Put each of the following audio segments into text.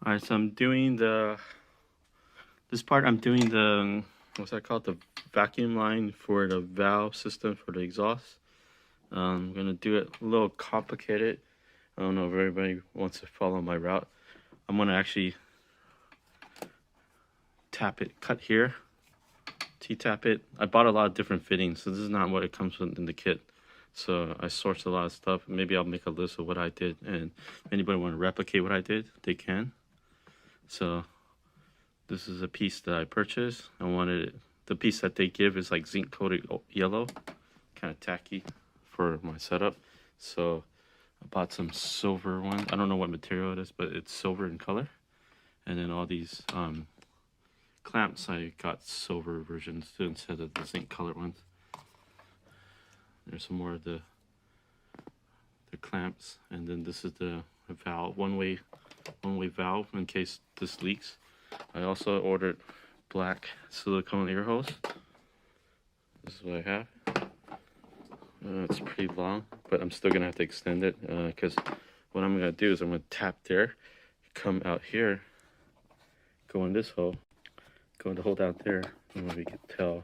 Alright, so I'm doing this part. I'm doing the, what's that called? The vacuum line for the valve system for the exhaust. I'm gonna do it a little complicated. I don't know if everybody wants to follow my route. I'm gonna actually tap it, cut here, T-tap it. I bought a lot of different fittings, so this is not what it comes with in the kit. So I sourced a lot of stuff. Maybe I'll make a list of what I did, and if anybody want to replicate what I did, they can. So this is a piece that I purchased. I wanted it, the piece that they give is like zinc coated yellow, kind of tacky for my setup. So I bought some silver ones. I don't know what material it is, but it's silver in color. And then all these clamps, I got silver versions too instead of the zinc color ones. There's some more of the clamps, and then this is the valve, one-way valve in case this leaks. I also ordered black silicone ear hose. This is what I have. It's pretty long, but I'm still gonna have to extend it because what I'm gonna do is I'm gonna tap there, come out here, go in this hole, go in the hole down there, and we can tell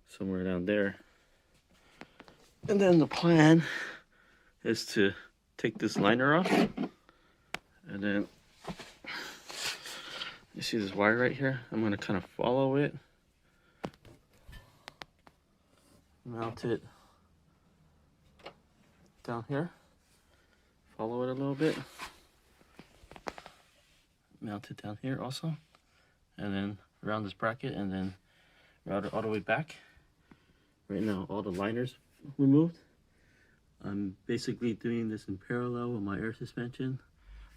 somewhere down there. And then the plan is to take this liner off, and then you see this wire right here? I'm gonna kind of follow it, mount it down here, follow it a little bit, mount it down here also, and then around this bracket, and then route it all the way back. Right now all the liners removed. I'm basically doing this in parallel with my air suspension.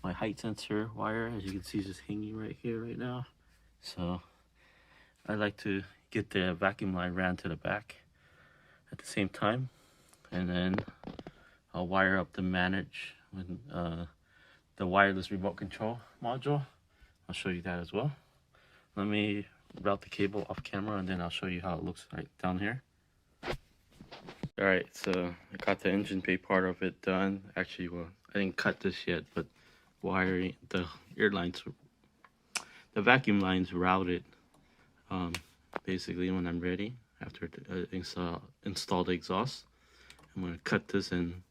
My height sensor wire, as you can see, is just hanging right here right now. So I like to get the vacuum line ran to the back at the same time, and then I'll wire up the manage with the wireless remote control module. I'll show you that as well. Let me route the cable off camera, and then I'll show you how it looks right down here. Alright, so I got the engine bay part of it done. Actually, well, I didn't cut this yet, but wiring the air lines, the vacuum lines routed basically when I'm ready after install the exhaust. I'm going to cut this and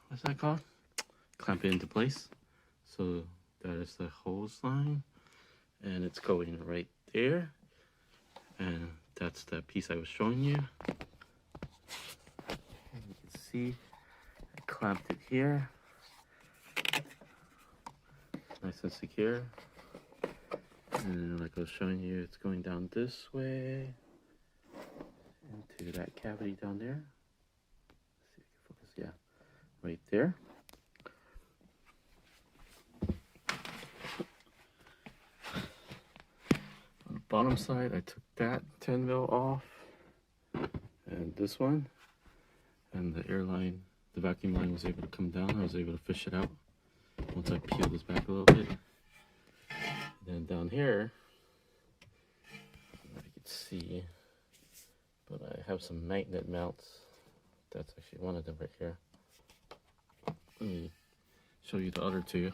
what's that called? Clamp it into place. So that is the hose line, and it's going right there, and that's the piece I was showing you. And you can see I clamped it here, nice and secure. And like I was showing you, it's going down this way into that cavity down there. Let's see if I can focus. Yeah, right there. On the bottom side, I took that 10 mil off, and this one, and the airline, the vacuum line was able to come down. I was able to fish it out once I peeled this back a little bit. Then down here, I don't know if you can see, but I have some magnet mounts. That's actually one of them right here. Let me show you the other two.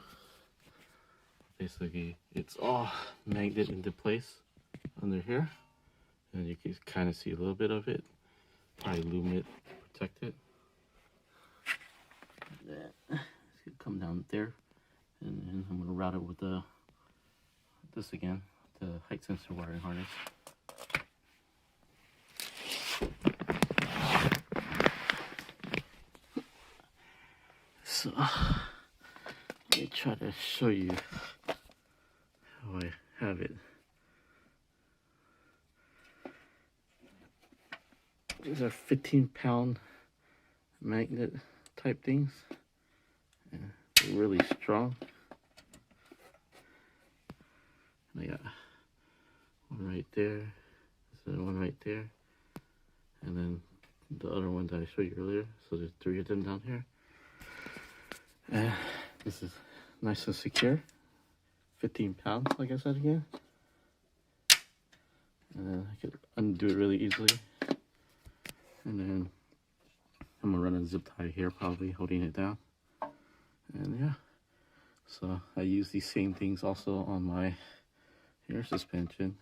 Basically, it's all magnet into place under here, and you can kind of see a little bit of it. Probably loom it, protect it. That should come down there, and then I'm gonna route it with this again, the height sensor wiring harness. So let me try to show you how I have it. These are 15-pound magnet type things. And they're really strong. And I got one right there, this is one right there, and then the other one that I showed you earlier. So there's 3 of them down here. This is nice and secure. 15 pounds, like I said again. And then I could undo it really easily. And then I'm gonna run a zip tie here, probably holding it down. And yeah, so I use these same things also on my rear suspension.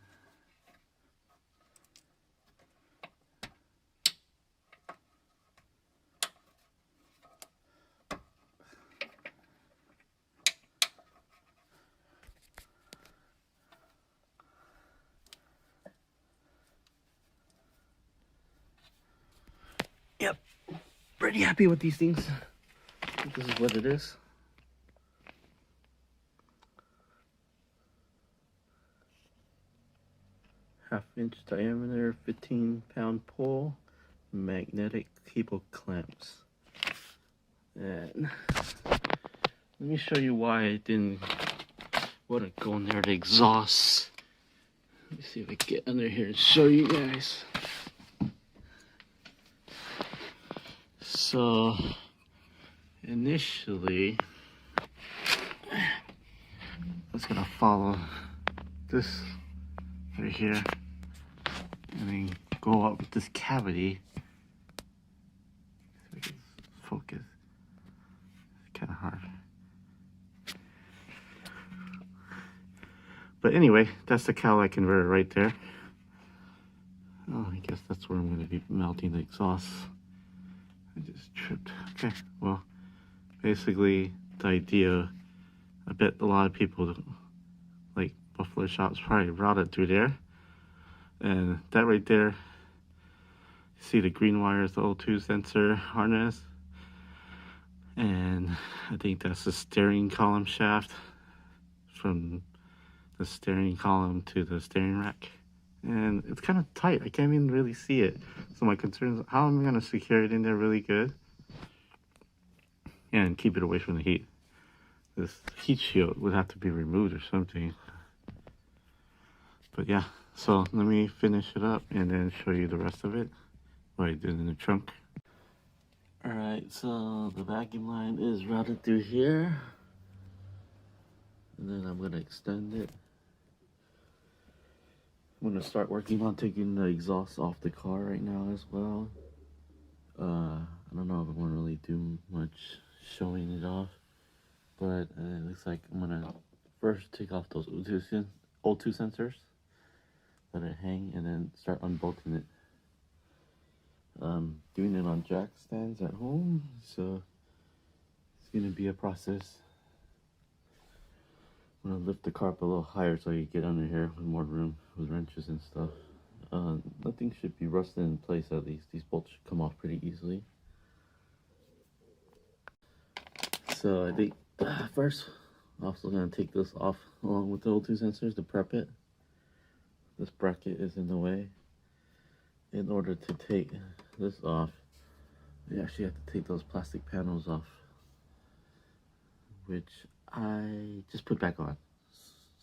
Yep, pretty happy with these things. This is what it is. Half-inch diameter, 15-pound pole, magnetic cable clamps. And let me show you why I didn't want to go near the exhaust. Let me see if I can get under here and show you guys. So initially, I was gonna follow this right here and then go up with this cavity. So we can focus. It's kind of hard. But anyway, that's the cowlight converter right there. Oh, I guess that's where I'm going to be mounting the exhaust. I just tripped. Okay, well, basically the idea, I bet a lot of people, like Buffalo shops, probably routed through there. And that right there, you see the green wire is the O2 sensor harness. And I think that's the steering column shaft from the steering column to the steering rack. And it's kind of tight. I can't even really see it. So my concern is how am I going to secure it in there really good and keep it away from the heat. This heat shield would have to be removed or something. But yeah, so let me finish it up and then show you the rest of it, what I did in the trunk. Alright, so the vacuum line is routed through here. And then I'm going to extend it. I'm going to start working on taking the exhaust off the car right now as well. I don't know if I want to really do much showing it off, but it looks like I'm going to first take off those O2 sensors, let it hang, and then start unbolting it. Doing it on jack stands at home, so it's going to be a process. I'm going to lift the car up a little higher so you get under here with more room with wrenches and stuff. Nothing should be rusted in place at least. These bolts should come off pretty easily. So I think first I'm also going to take this off along with the O2 sensors to prep it. This bracket is in the way. In order to take this off, you actually have to take those plastic panels off, which I just put back on.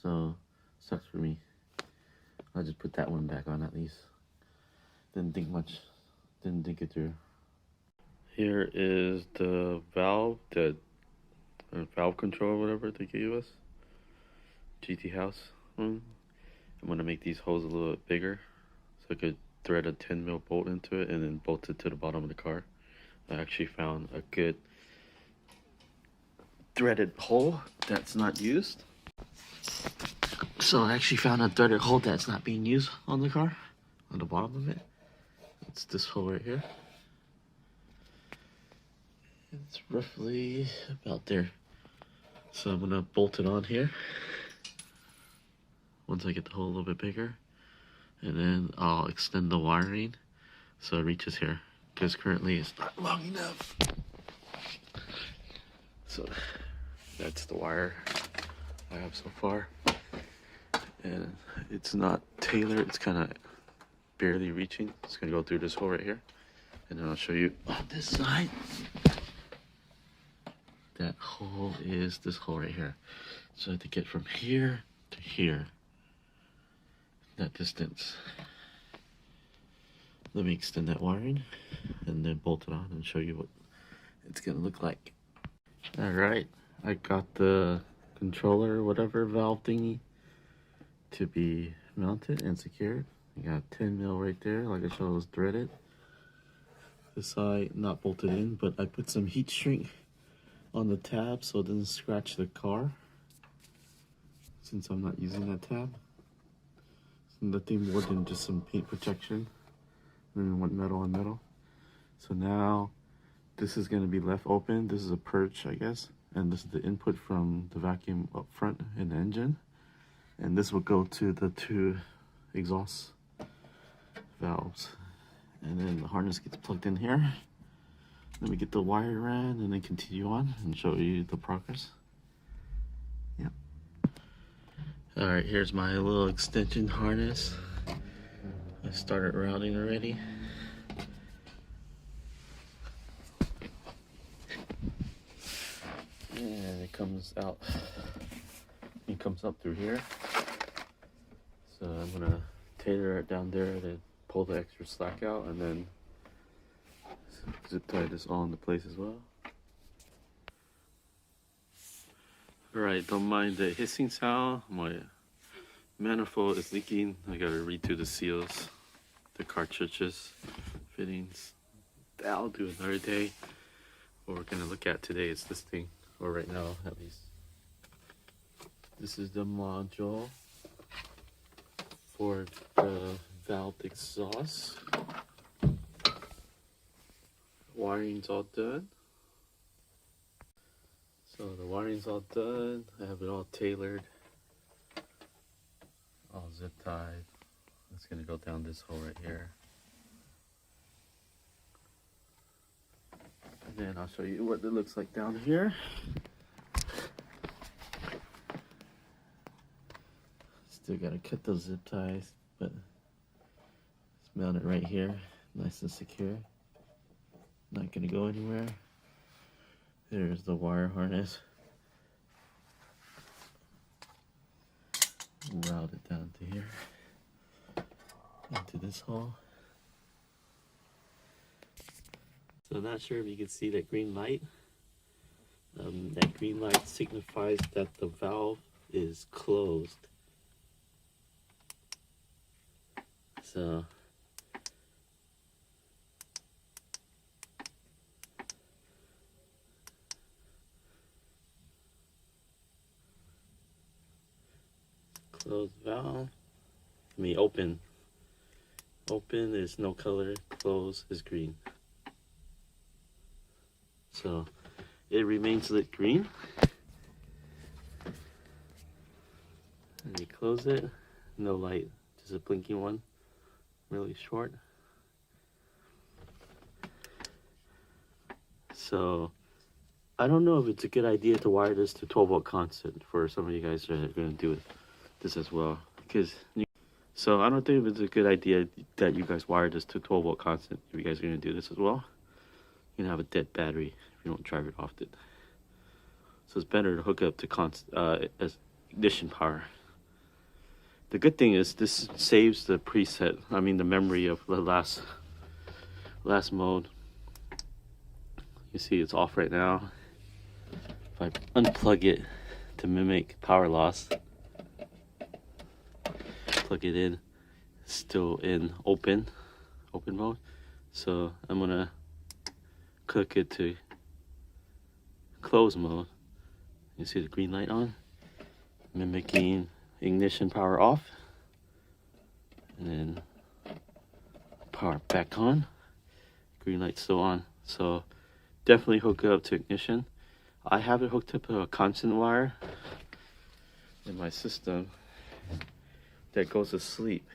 So sucks for me. I'll just put that one back on at least. Didn't think it through. Here is the valve, valve control or whatever they gave us. GT Haus. I'm gonna make these holes a little bit bigger so I could thread a 10mm bolt into it and then bolt it to the bottom of the car. I actually found a good threaded hole that's not used. So I actually found a threaded hole that's not being used on the car, on the bottom of it. It's this hole right here. It's roughly about there. So I'm gonna bolt it on here once I get the hole a little bit bigger, and then I'll extend the wiring so it reaches here, because currently it's not long enough. So that's the wire I have so far, and it's not tailored, it's kind of barely reaching. It's gonna go through this hole right here, and then I'll show you on this side. That hole is this hole right here. So I have to get from here to here, that distance. Let me extend that wiring and then bolt it on and show you what it's gonna look like. All right, I got the controller, whatever valve thingy, to be mounted and secured. I got 10mm right there, like I showed, was threaded. This side not bolted in, but I put some heat shrink on the tab so it doesn't scratch the car, since I'm not using that tab. So nothing more than just some paint protection, and then one metal on metal. So now this is going to be left open. This is a purge, I guess, and this is the input from the vacuum up front in the engine, and this will go to the 2 exhaust valves, and then the harness gets plugged in here. Then we get the wire ran and then continue on and show you the progress. Yeah. All right, here's my little extension harness. I started routing already. And it comes out, it comes up through here. So I'm gonna tailor it down there to pull the extra slack out, and then zip tie this all into place as well. Alright, don't mind the hissing sound. My manifold is leaking. I gotta redo the seals, the cartridges, fittings. I'll do another day. What we're gonna look at today is this thing, or right now at least. This is the module for the valve exhaust. Wiring's all done. So the wiring's all done. I have it all tailored, all zip tied. It's gonna go down this hole right here. And then I'll show you what it looks like down here. Still gotta cut those zip ties, but it's mounted right here, nice and secure. Not gonna go anywhere. There's the wire harness. Route it down to here, into this hole. So I'm not sure if you can see that green light. That green light signifies that the valve is closed. So closed valve. I mean open. Open is no color, close is green. So it remains lit green. And you close it, no light, just a blinking one, really short. So I don't know if it's a good idea to wire this to 12-volt constant for some of you guys that are going to do this as well. So I don't think it's a good idea that you guys wire this to 12-volt constant if you guys are going to do this as well. You're going to have a dead battery if you don't drive it often. So it's better to hook up to ignition power. The good thing is this saves the preset, the memory of the last mode. You see it's off right now. If I unplug it to mimic power loss, plug it in, it's still in open mode. So I'm gonna click it to close mode. You see the green light on, mimicking ignition power off, and then power back on. Green light still on. So definitely hook it up to ignition. I have it hooked up to a constant wire in my system that goes to sleep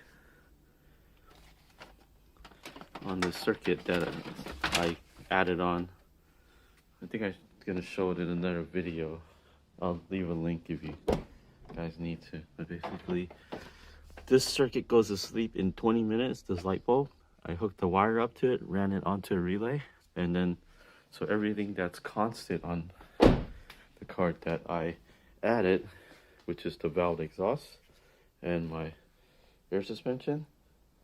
on the circuit that I added on. I think I'm gonna show it in another video. I'll leave a link if you guys need to. But basically, this circuit goes to sleep in 20 minutes, this light bulb. I hooked the wire up to it, ran it onto a relay, and then so everything that's constant on the card that I added, which is the valve exhaust and my air suspension,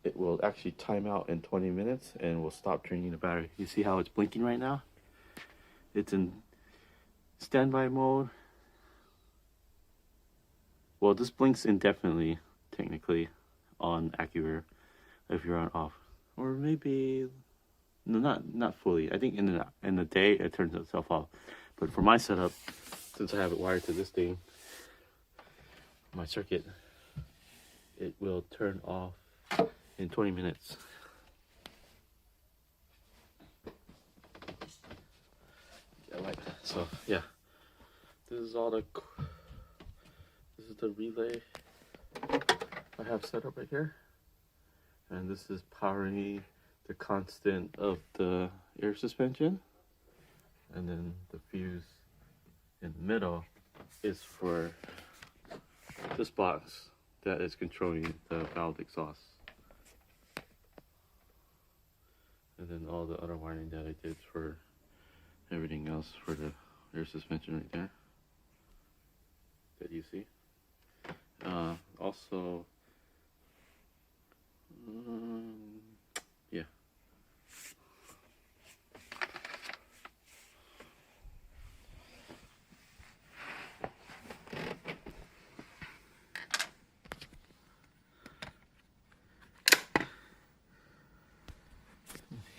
it will actually time out in 20 minutes and will stop draining the battery. You see how it's blinking right now? It's in standby mode. Well, this blinks indefinitely, technically, on AccuAir if you're on off. Or maybe, no, not fully. I think in the day it turns itself off. But for my setup, since I have it wired to this thing, my circuit, it will turn off in 20 minutes. So yeah, this is all the relay I have set up right here, and this is powering the constant of the air suspension, and then the fuse in the middle is for this box that is controlling the valve exhaust, and then all the other wiring that I did for everything else for the air suspension right there that you see. Also, yeah.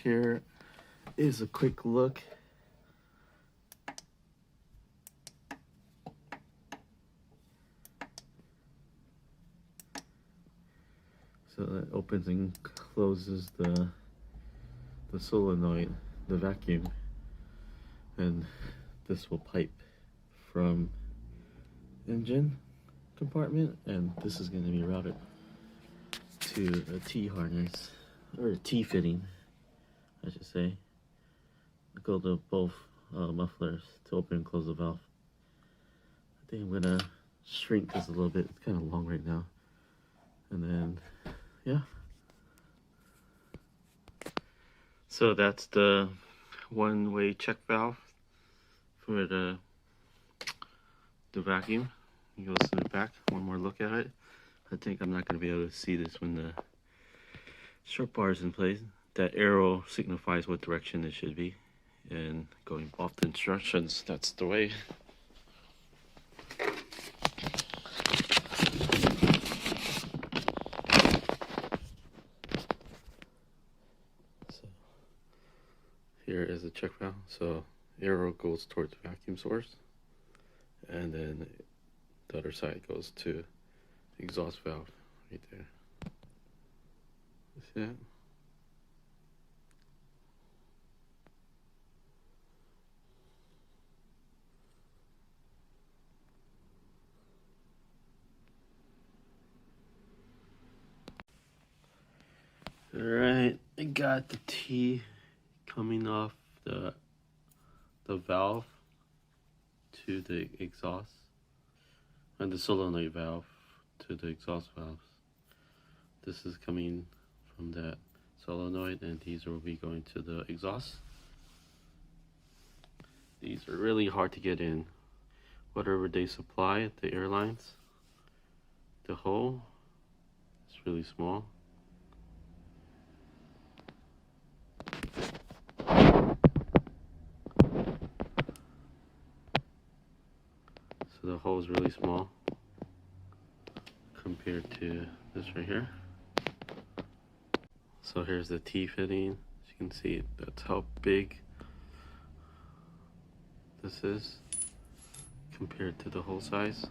Here is a quick look . So that opens and closes the solenoid, the vacuum, and this will pipe from engine compartment, and this is going to be routed to a T harness, or a T fitting, I should say. Go to both mufflers to open and close the valve. I think I'm gonna shrink this a little bit. It's kind of long right now. And then, yeah. So that's the one-way check valve for the vacuum. You go to the back, one more look at it. I think I'm not going to be able to see this when the short bar is in place. That arrow signifies what direction it should be. And going off the instructions, that's the way. So here is the check valve. So arrow goes towards the vacuum source, and then the other side goes to exhaust valve right there. See that? Alright, I got the T coming off the valve to the exhaust, and the solenoid valve to the exhaust valves. This is coming from that solenoid, and these will be going to the exhaust. These are really hard to get in. Whatever they supply at the airlines, the hole is really small. So the hole is really small compared to this right here. So here's the T fitting. As you can see, that's how big this is compared to the hole size.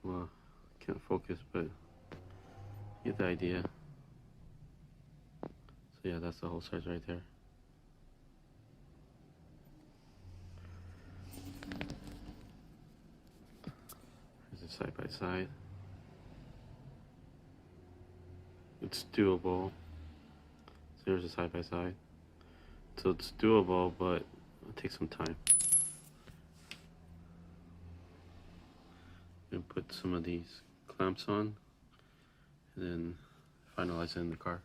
Well, can't focus, but you get the idea. So yeah, that's the hole size right there. Here's it side by side. It's doable. So here's a side by side. So it's doable, but it takes some time. And put some of these clamps on, and then finalize it in the car.